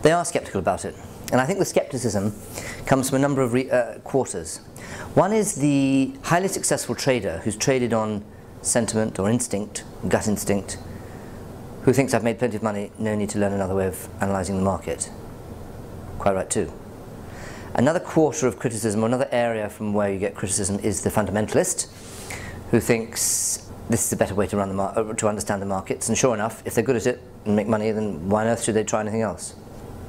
They are sceptical about it, and I think the skepticism comes from a number of quarters. One is the highly successful trader who's traded on sentiment or instinct, gut instinct, who thinks I've made plenty of money, no need to learn another way of analysing the market. Quite right too. Another quarter of criticism, or another area from where you get criticism, is the fundamentalist who thinks this is a better way to run to understand the markets, and sure enough, if they're good at it and make money, then why on earth should they try anything else?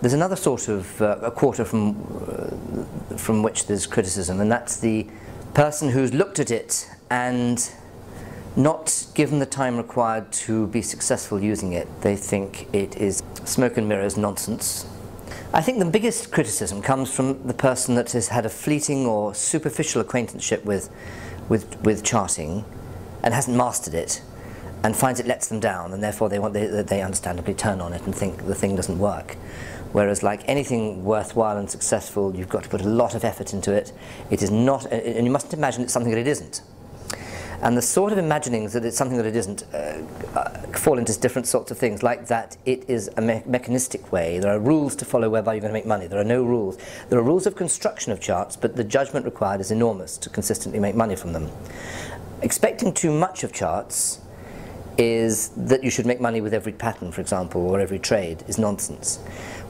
There's another sort of a quarter from which there's criticism, and that's the person who's looked at it and not given the time required to be successful using it. They think it is smoke and mirrors nonsense. I think the biggest criticism comes from the person that has had a fleeting or superficial acquaintanceship with charting and hasn't mastered it, and finds it lets them down, and therefore they understandably turn on it and think the thing doesn't work. Whereas, like anything worthwhile and successful, you've got to put a lot of effort into it. It is not, and you mustn't imagine it's something that it isn't. And the sort of imaginings that it's something that it isn't fall into different sorts of things, like that it is a mechanistic way. There are rules to follow whereby you're going to make money. There are no rules. There are rules of construction of charts, but the judgment required is enormous to consistently make money from them. Expecting too much of charts is that you should make money with every pattern, for example, or every trade, is nonsense.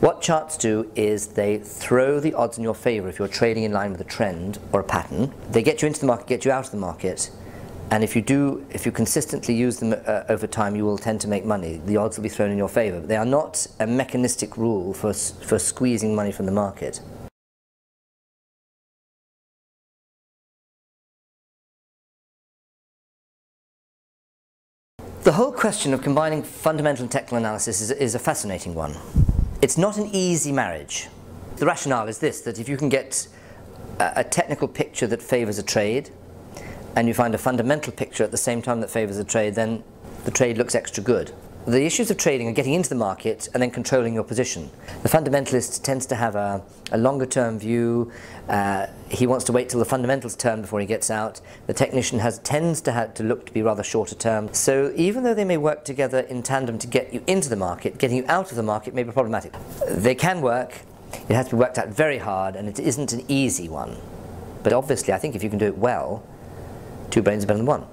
What charts do is they throw the odds in your favour if you're trading in line with a trend or a pattern. They get you into the market, get you out of the market, and if you consistently use them over time, you will tend to make money. The odds will be thrown in your favour. But they are not a mechanistic rule for squeezing money from the market. The whole question of combining fundamental and technical analysis is a fascinating one. It's not an easy marriage. The rationale is this, that if you can get a technical picture that favours a trade, and you find a fundamental picture at the same time that favours a trade, then the trade looks extra good. The issues of trading are getting into the market and then controlling your position. The fundamentalist tends to have a longer term view. He wants to wait till the fundamentals turn before he gets out. The technician tends to look to be rather shorter term. So even though they may work together in tandem to get you into the market, getting you out of the market may be problematic. They can work. It has to be worked out very hard, and it isn't an easy one. But obviously, I think if you can do it well, two brains are better than one.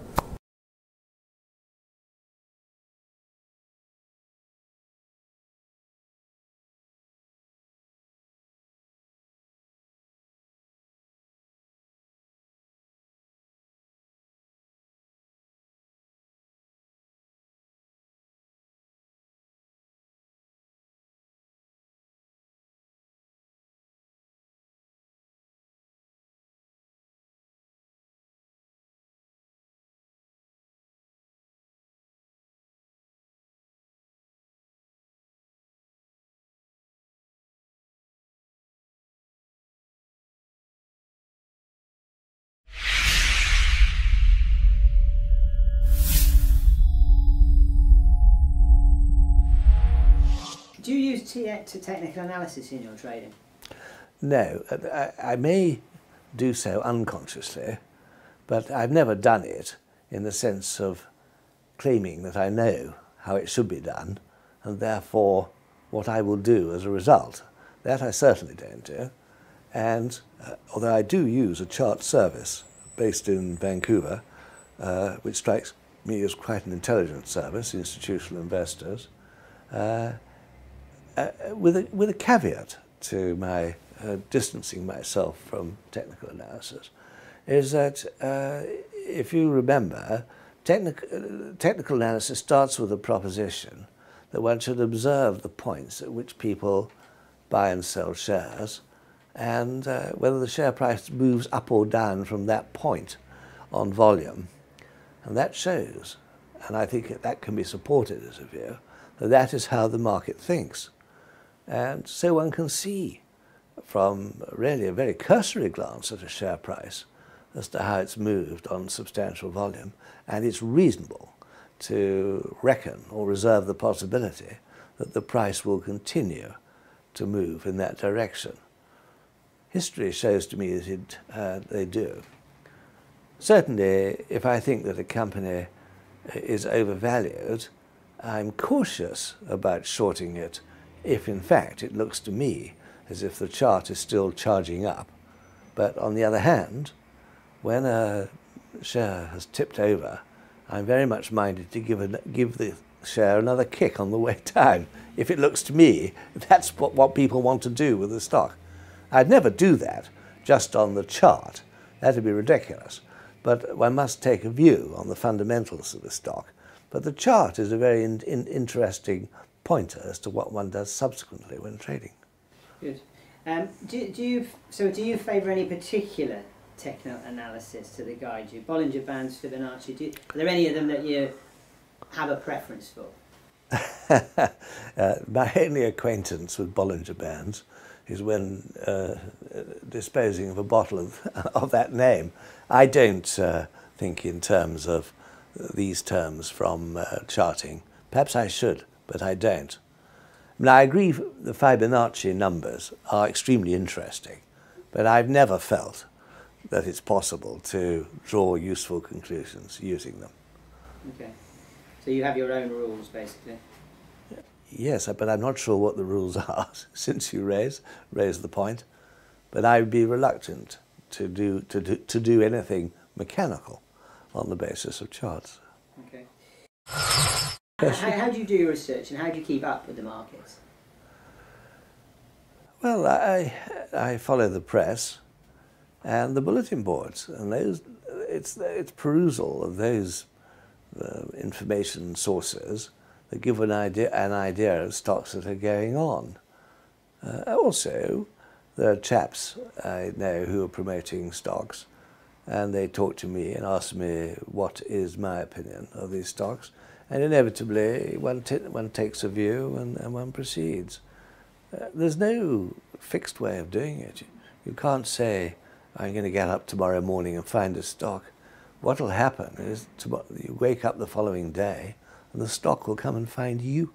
Do you use technical analysis in your trading? No, I may do so unconsciously, but I've never done it in the sense of claiming that I know how it should be done, and therefore what I will do as a result. That I certainly don't do. And although I do use a chart service based in Vancouver, which strikes me as quite an intelligent service, institutional investors, with a caveat to my distancing myself from technical analysis, is that if you remember, technical analysis starts with the proposition that one should observe the points at which people buy and sell shares, and whether the share price moves up or down from that point. on volume. And that shows, and I think that can be supported as a view, that that is how the market thinks. And so one can see from really a very cursory glance at a share price as to how it's moved on substantial volume, and it's reasonable to reckon or reserve the possibility that the price will continue to move in that direction. History shows to me that they do. Certainly, if I think that a company is overvalued, I'm cautious about shorting it if, in fact, it looks to me as if the chart is still charging up. But on the other hand, when a share has tipped over, I'm very much minded to give the share another kick on the way down. If it looks to me, that's what people want to do with the stock. I'd never do that just on the chart. That would be ridiculous. But one must take a view on the fundamentals of the stock. But the chart is a very interesting pointer as to what one does subsequently when trading. Good. Do you favour any particular technical analysis to the guide you? Bollinger Bands, Fibonacci. Are there any of them that you have a preference for? My only acquaintance with Bollinger Bands is when disposing of a bottle of that name. I don't think in terms of these terms from charting. Perhaps I should, but I don't. I mean, I agree the Fibonacci numbers are extremely interesting, but I've never felt that it's possible to draw useful conclusions using them. Okay. So you have your own rules, basically? Yes, but I'm not sure what the rules are, since you raise the point. But I would be reluctant to do anything mechanical on the basis of charts. Okay. How do you do your research, and how do you keep up with the markets? Well, I follow the press and the bulletin boards, and it's perusal of those information sources that give an idea of stocks that are going on. Also, there are chaps I know who are promoting stocks, and they talk to me and ask me what is my opinion of these stocks, and inevitably one takes a view and one proceeds. There's no fixed way of doing it. You can't say, I'm going to get up tomorrow morning and find a stock. What will happen is you wake up the following day and the stock will come and find you.